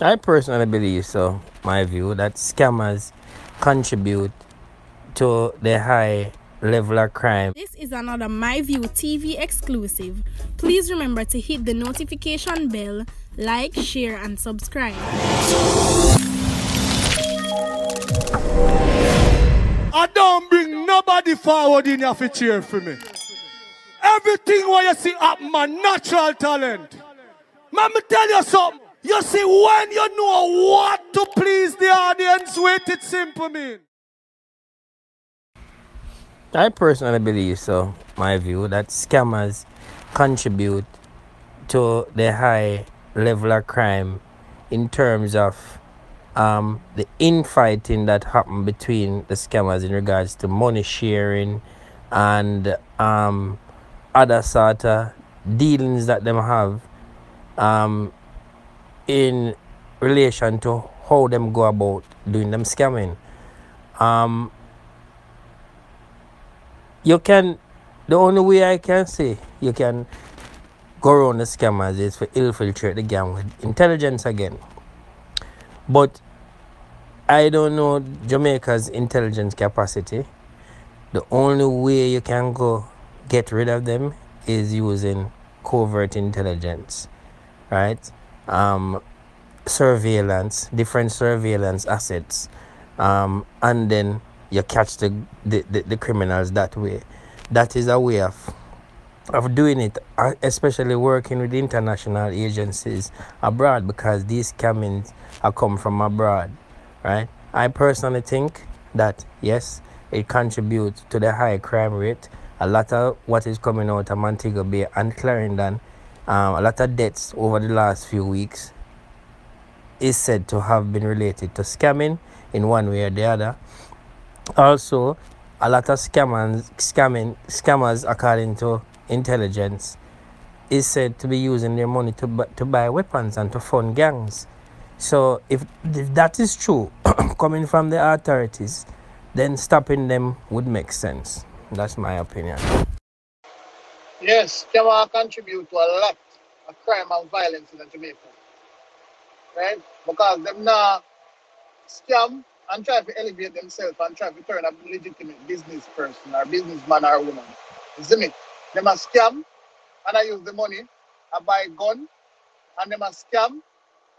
I personally believe so, my view, that scammers contribute to the high level of crime. This is another My View TV exclusive. Please remember to hit the notification bell, like, share, and subscribe. I don't bring nobody forward in your cheer for me. Everything what you see up, my natural talent. Let me tell you something. You see, when you know what to please the audience with, it's simple, man. I personally believe so, my view, that scammers contribute to the high level of crime in terms of the infighting that happened between the scammers in regards to money sharing and other sort of dealings that them have in relation to how them go about doing them scamming. The only way I can say you can go around the scammers is to infiltrate the gang with intelligence again. But I don't know Jamaica's intelligence capacity. The only way you can go get rid of them is using covert intelligence, right? Surveillance, different surveillance assets, and then you catch the criminals that way. That is a way of doing it, especially working with international agencies abroad, because these scammings are come from abroad, right? I personally think that yes, it contributes to the high crime rate. A lot of what is coming out of Montego Bay and Clarendon, a lot of deaths over the last few weeks is said to have been related to scamming in one way or the other. Also, a lot of scammers, according to intelligence, is said to be using their money to buy weapons and to fund gangs. So if that is true, coming from the authorities, then stopping them would make sense. That's my opinion. Yes, Jamaica contribute to a lot of crime and violence in Jamaica, right? Because them now scam and try to elevate themselves and try to turn a legitimate business person or businessman or woman. You see me? Them a scam and I use the money, I buy gun, and them a scam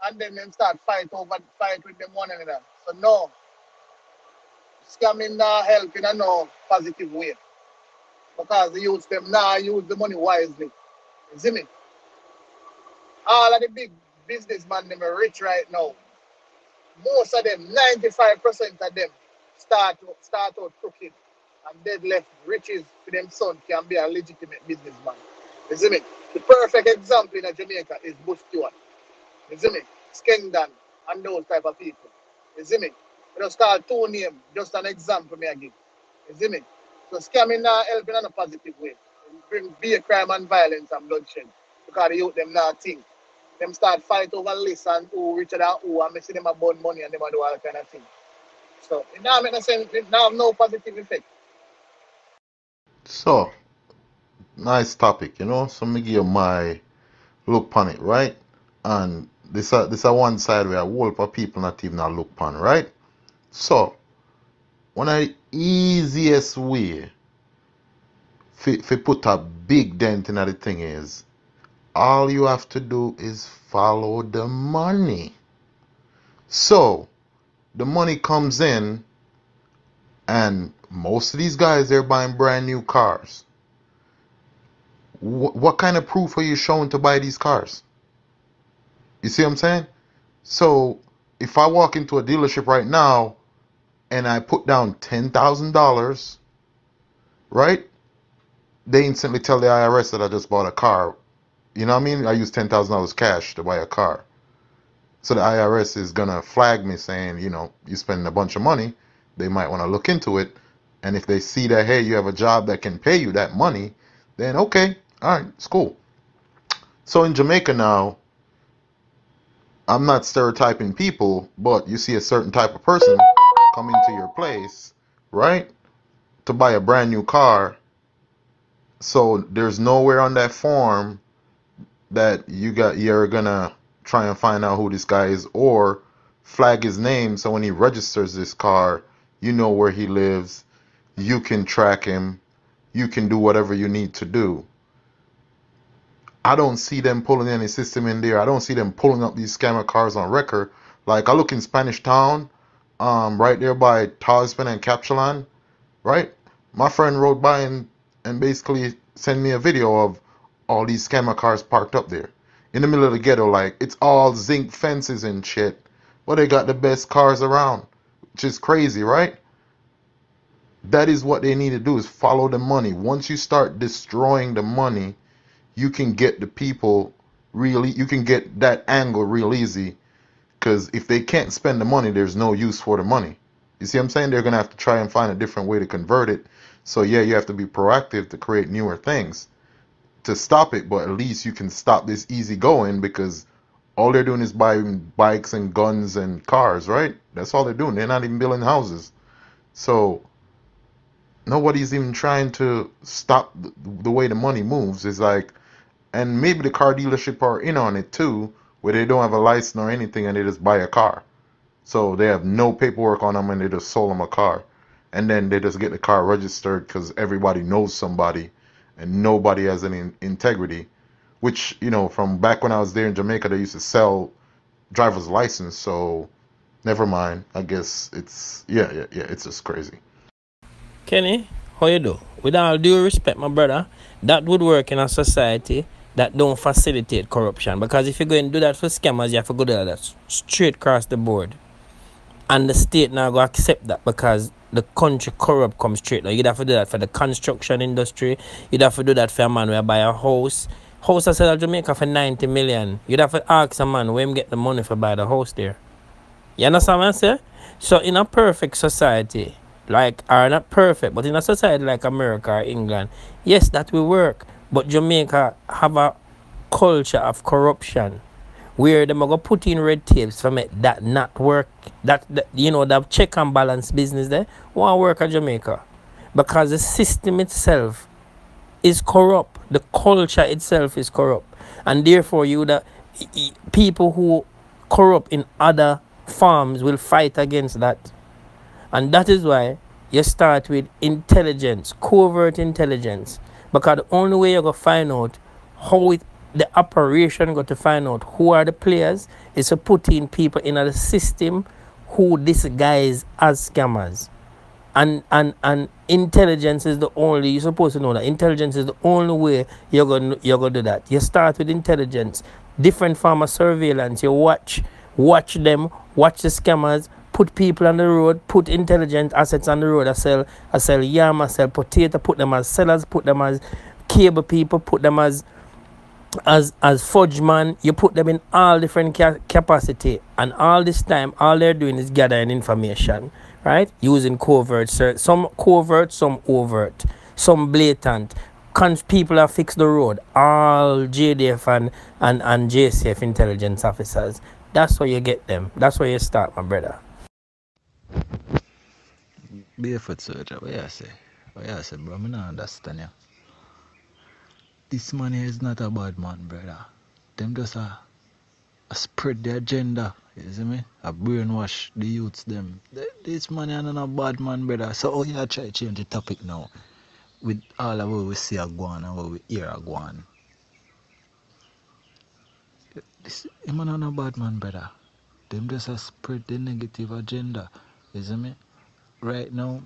and then them start fight with them one another. So no, scamming now help in a no positive way. Because the youth them now use the money wisely. You see me? All of the big businessmen them are rich right now. Most of them, 95% of them, start out crooked and dead left riches for them son can be a legitimate businessman. You see me? The perfect example in Jamaica is Bush Stewart. You see me? Skengdan and those type of people. You see me? We just call two names, just an example me I give. You see me? So scamming now helping in a positive way. It bring beer crime and violence and bloodshed. Because the youth them now think. Them start fight over lists and who richer than who and me see them about money and them do all kind of thing. So it now make no sense, it now have no positive effect. So, nice topic, you know. So me give you my look on it, right? And this a one side where a whole lot of people not even a look on, right? So, one of the easiest way to put a big dent in the thing is all you have to do is follow the money. So, the money comes in, and most of these guys, they're buying brand new cars. What kind of proof are you showing to buy these cars? You see what I'm saying? So, if I walk into a dealership right now and I put down $10,000, right? They instantly tell the IRS that I just bought a car. You know what I mean? I used $10,000 cash to buy a car. So the IRS is going to flag me saying, you know, you spending a bunch of money. They might want to look into it. And if they see that, hey, you have a job that can pay you that money, then okay, all right, it's cool. So in Jamaica now, I'm not stereotyping people, but you see a certain type of person come into your place, right, to buy a brand new car. So there's nowhere on that form that you're gonna try and find out who this guy is, or flag his name so when he registers this car, you know where he lives, you can track him, you can do whatever you need to do. I don't see them pulling any system in there. I don't see them pulling up these scammer cars on record. Like I look in Spanish Town, right there by Talisman and Capsulan, right? My friend rode by and basically sent me a video of all these scammer cars parked up there in the middle of the ghetto. Like it's all zinc fences and shit, but they got the best cars around, which is crazy, right? That is what they need to do, is follow the money. Once you start destroying the money, you can get the people really, you can get that angle real easy. Because if they can't spend the money, there's no use for the money. You see what I'm saying? They're going to have to try and find a different way to convert it. So yeah, you have to be proactive to create newer things to stop it, but at least you can stop this easy going, because all they're doing is buying bikes and guns and cars, right? That's all they're doing. They're not even building houses. So nobody's even trying to stop the way the money moves. It's like, and maybe the car dealership are in on it too, where they don't have a license or anything and they just buy a car. So they have no paperwork on them and they just sold them a car. And then they just get the car registered because everybody knows somebody and nobody has any integrity. Which, you know, from back when I was there in Jamaica, they used to sell driver's license. So never mind. I guess it's, yeah, it's just crazy. Kenny, how you do? With all due respect, my brother, that would work in a society that don't facilitate corruption. Because if you're going to do that for scammers, you have to go do that straight across the board. And the state now go accept that, because the country corrupt comes straight. Now you'd have to do that for the construction industry. You'd have to do that for a man who buy a house. House I sell in Jamaica for 90 million. You'd have to ask a man where him get the money for buy the house there. You understand what I'm saying? So in a perfect society, like, are not perfect, but in a society like America or England, yes, that will work. But Jamaica have a culture of corruption where they go put in red tapes for make that not work. That you know, that check and balance business there won't work at Jamaica, because the system itself is corrupt. The culture itself is corrupt, and therefore people who corrupt in other farms will fight against that. And that is why you start with intelligence, covert intelligence. Because the only way you're going to find out how the operation got to find out who are the players is to put in people in the system who disguise as scammers. And intelligence is the only, you're supposed to know that intelligence is the only way you're gonna do that. You start with intelligence, different form of surveillance. You watch them, watch the scammers, put people on the road, put intelligent assets on the road. I sell yam, I sell potato, put them as sellers, put them as cable people, put them as fudge man. You put them in all different capacity, and all this time all they're doing is gathering information, right? Using covert, some covert, some overt, some blatant. People have fixed the road, all JDF and JCF intelligence officers. That's where you get them. That's where you start, my brother. Barefoot soldier, what you say? What you say, bro? I don't understand you. This man here is not a bad man, brother. Them just a spread the agenda, you see me? A brainwash the youths them. This man here not a bad man, brother. So how you try to change the topic now? With all of what we see a go on and what we hear a go on. This man not a bad man, brother. Them just a spread the negative agenda, you see me? Right now,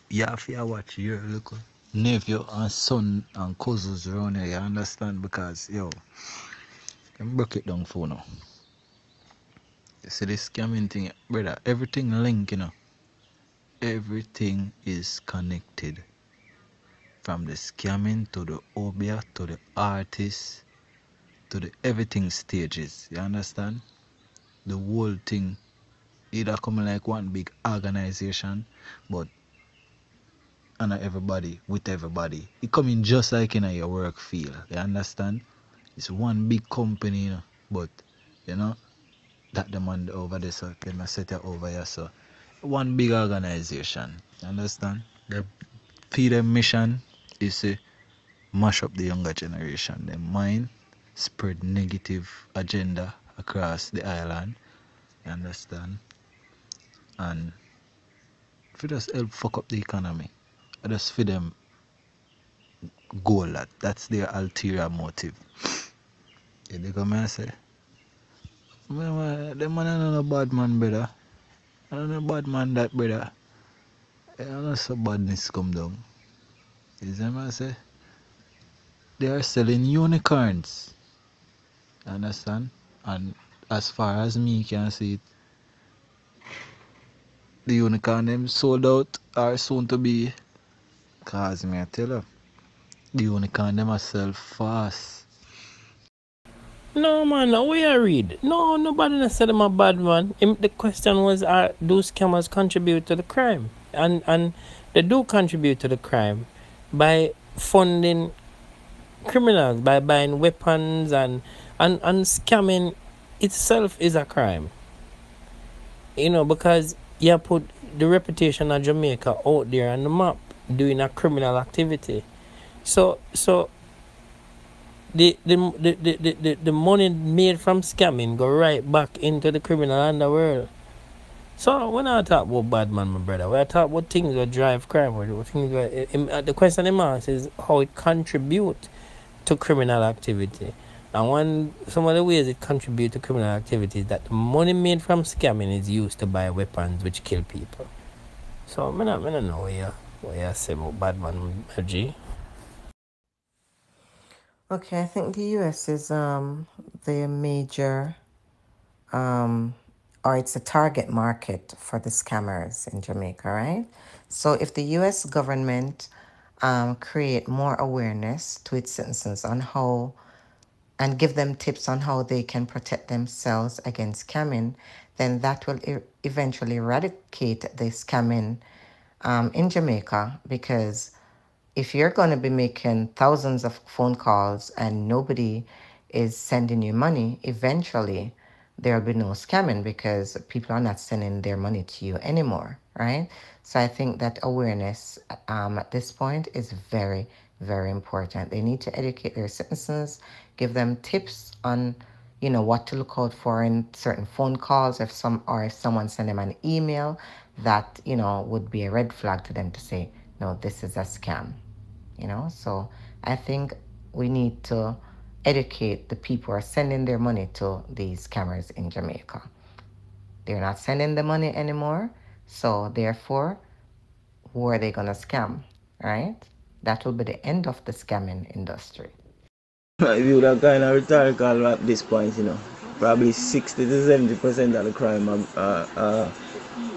you have to watch your local nephew and son and cousins around here, you understand? Because, yo, them break it down for now. You see this scamming thing, brother, everything linked, you know. Everything is connected. From the scamming to the obia, to the artists, to the everything stages, you understand? The whole thing either coming like one big organization, but and everybody with everybody. It coming just like in your work field. You understand? It's one big company, you know, but you know that the man over there, so they must set it over here. So one big organization. You understand? The feed them mission is to mash up the younger generation, their mind, spread negative agenda across the island. You understand? And if it just help fuck up the economy, I just for them goal that's their ulterior motive. You dig what I say? Them man are not a bad man, brother. I don't know bad man that, brother. I don't know so badness come down. You see what I say? They are selling unicorns. You understand? And as far as me can see it, the unicorn them sold out or soon to be. Cause me I tell you, the unicorn them are sell fast. No man, no way I read. No, nobody done said I'm a bad man. The question was, do scammers contribute to the crime? And they do contribute to the crime by funding criminals, by buying weapons and scamming itself is a crime. You know, because you put the reputation of Jamaica out there on the map doing a criminal activity. So the money made from scamming go right back into the criminal underworld. So when I talk about bad man, my brother, when I talk about things that drive crime, or things the question I'm asking is how it contribute to criminal activity. And some of the ways it contributes to criminal activity is that the money made from scamming is used to buy weapons which kill people. So I don't know what you say about bad man, G. Okay, I think the US is the major or it's a target market for the scammers in Jamaica, right? So if the US government create more awareness to its citizens on how and give them tips on how they can protect themselves against scamming, then that will eventually eradicate the scamming in Jamaica, because if you're going to be making thousands of phone calls and nobody is sending you money, eventually there'll be no scamming because people are not sending their money to you anymore, right? So I think that awareness at this point is very, very important. They need to educate their citizens, give them tips on, what to look out for in certain phone calls, if someone send them an email that, would be a red flag to them to say, no, this is a scam, So I think we need to educate the people who are sending their money to these scammers in Jamaica. They're not sending the money anymore, so therefore, who are they going to scam, right? That will be the end of the scamming industry. I view that kind of rhetorical at this point, Probably 60 to 70% of the crime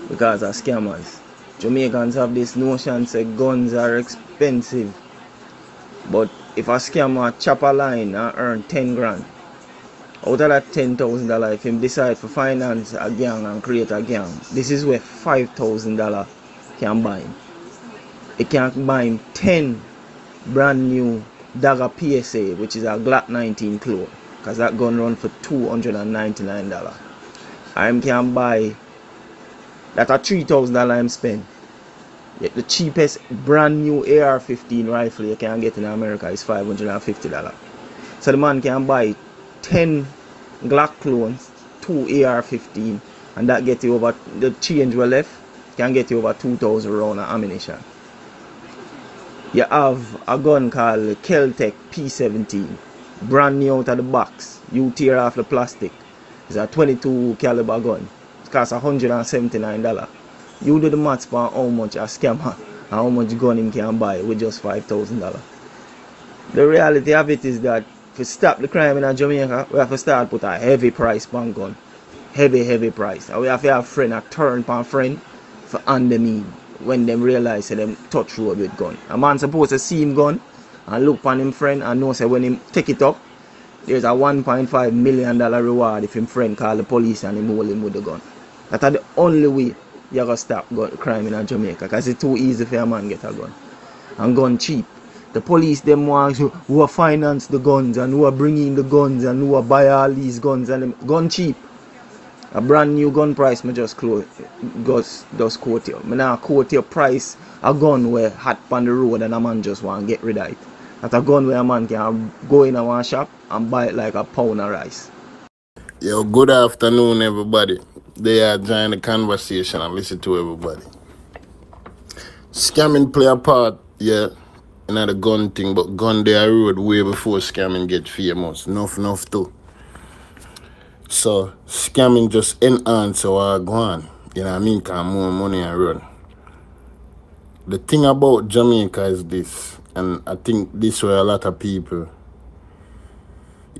because of scammers. Jamaicans have this notion say guns are expensive. But if a scammer chop a line and earn 10 grand, out of that $10,000, if him decide to finance a gang and create a gang, this is where $5,000 can buy him. It can buy him 10 brand new Dagger PSA, which is a Glock 19 clone, because that gun run for $299. I can buy that a $3,000 I'm spend. The cheapest brand new AR-15 rifle you can get in America is $550. So the man can buy 10 Glock clones, 2 AR-15, and that get you over, the change we left can get you over 2,000 rounds of ammunition. You have a gun called Kel-Tec P17, brand new out of the box. You tear off the plastic. It's a 22 caliber gun. It costs $179. You do the maths for how much a scammer and how much gun him can buy with just $5,000. The reality of it is that to stop the crime in Jamaica, we have to start put a heavy price on gun. Heavy price. And we have to have friend a turn pan friend for under me when them realize that them touch road with gun. A man supposed to see him gun and look on him friend and know say when him take it up, there's a $1.5 million reward if him friend call the police and him hold him with the gun. That's the only way you gotta stop crime in Jamaica, because it's too easy for a man get a gun. And gun cheap. The police them want who are finance the guns and who are bringing the guns and who are buy all these guns and them gun cheap. A brand new gun price me just quote you. Me now quote your price a gun where hot on the road and a man just want to get rid of it. That's a gun where a man can go in a one shop and buy it like a pound of rice. Yo, good afternoon, everybody. They are joining the conversation and listen to everybody. Scamming play a part, yeah, in the gun thing, but gun there road way before scamming get famous. Enough too. So scamming just enhance our go on. You know what I mean? Cause more money and run. The thing about Jamaica is this, and I think this where a lot of people,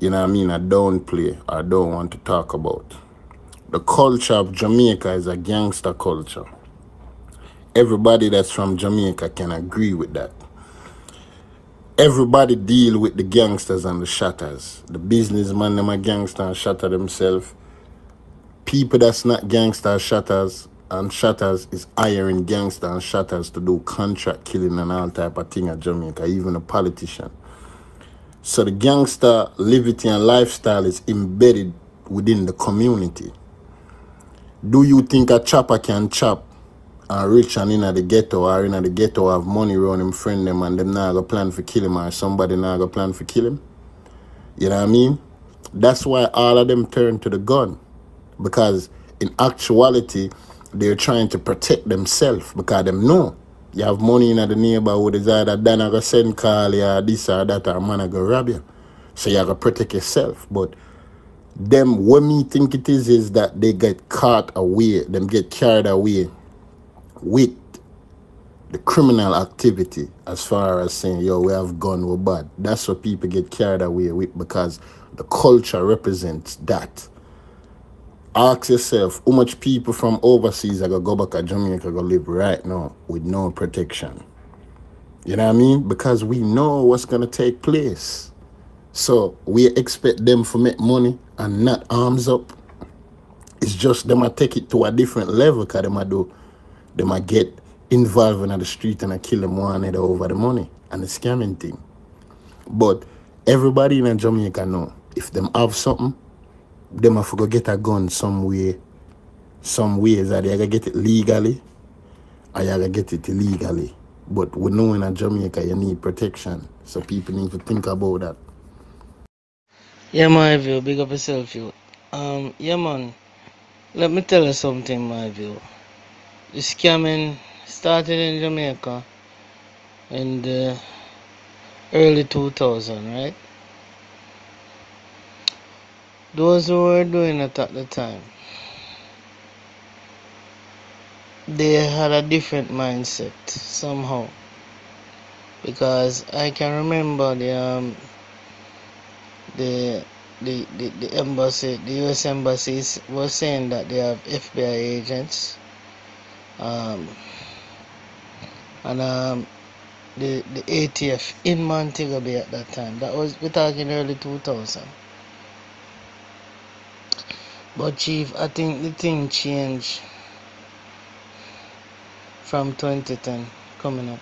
you know what I mean, I downplay, I don't want to talk about. The culture of Jamaica is a gangster culture. Everybody that's from Jamaica can agree with that. Everybody deal with the gangsters and the shatters. The businessman, them a gangster and shatter themselves. People that's not gangster shatters and shatters is hiring gangster and shatters to do contract killing and all type of thing at Jamaica, even a politician. So the gangster liberty and lifestyle is embedded within the community. Do you think a chopper can chop and rich and in the ghetto or in the ghetto have money around him, friend them, and them not go plan for kill him or somebody not go plan for kill him? You know what I mean? That's why all of them turn to the gun. Because in actuality, they're trying to protect themselves because them know you have money in the neighborhood, is either Dan go send call you or this or that or man go rob you. So you have to protect yourself. But them, what me think it is that they get caught away, them get carried away with the criminal activity as far as saying, yo, we have gun, we're bad. That's what people get carried away with because the culture represents that. Ask yourself, how much people from overseas are going to go back to Jamaica go live right now with no protection? You know what I mean? Because we know what's going to take place. So we expect them to make money and not arms up. It's just them might take it to a different level because they might get involved in the street and kill them one another over the money and the scamming thing. But everybody in Jamaica know if them have something, them have to go get a gun some way. Some ways that you gotta get it legally or you gotta get it illegally. But we know in Jamaica you need protection. So people need to think about that. Yeah, my view, big up yourself, you. Yeah, man. Let me tell you something, my view. The scamming started in Jamaica in the early 2000s, right? Those who were doing it at the time, they had a different mindset somehow. Because I can remember the embassy, the US embassy was saying that they have FBI agents. The ATF in Montego Bay at that time. That was, we're talking early 2000. But Chief, I think the thing changed from 2010 coming up.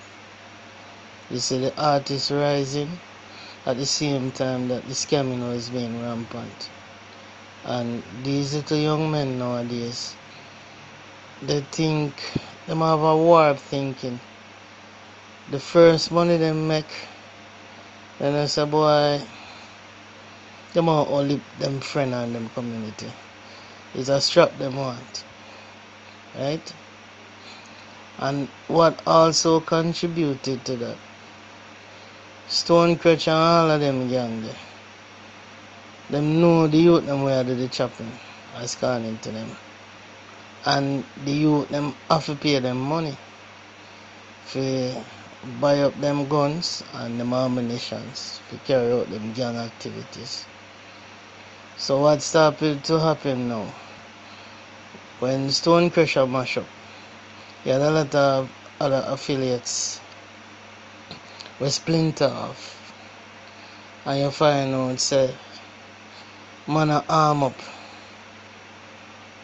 You see the artists rising at the same time that the scamming was being rampant. And these little young men nowadays, they think, they have a warped thinking. The first money they make, then I say, boy, they want only them friend and them community. It's a strap them want. Right? And what also contributed to that, Stonecrutch and all of them gang there, them know the youth them where do the chopping, as calling to them. And the youth them have to pay them money for buy up them guns and them ammunitions to carry out them gang activities. So what started to happen now? When Stonecrusher mash up, you had a lot of other affiliates we splinter off. And you find out say man a arm up.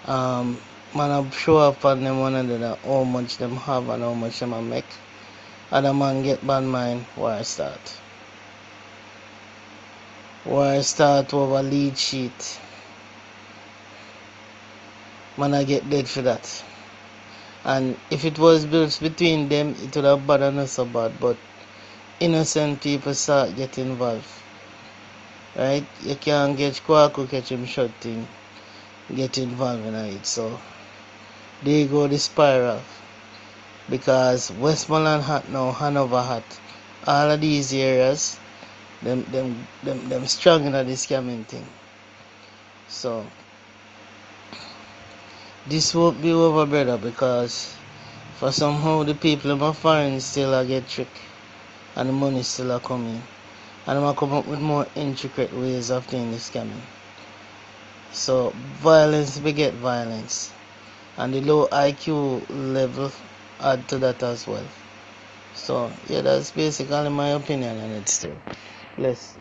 Man a show up on them one another how much them have and how much them a make. Other man get bad mind, war start. War start over lead sheet. Man I get dead for that. And if it was built between them, it would have bad and not so bad. But innocent people start get involved. Right? You can't get Kwaku catch him shot thing, get involved in it. So they go the spiral. Because Westmoreland hot now, Hanover hot. All of these areas, them strong in this scamming thing. So this won't be over, brother, because for somehow the people in my foreign still a get tricked and the money still a coming. And I'm gonna come up with more intricate ways of doing this scamming. So violence beget violence. And the low IQ level add to that as well. So yeah, that's basically my opinion on it still. Bless.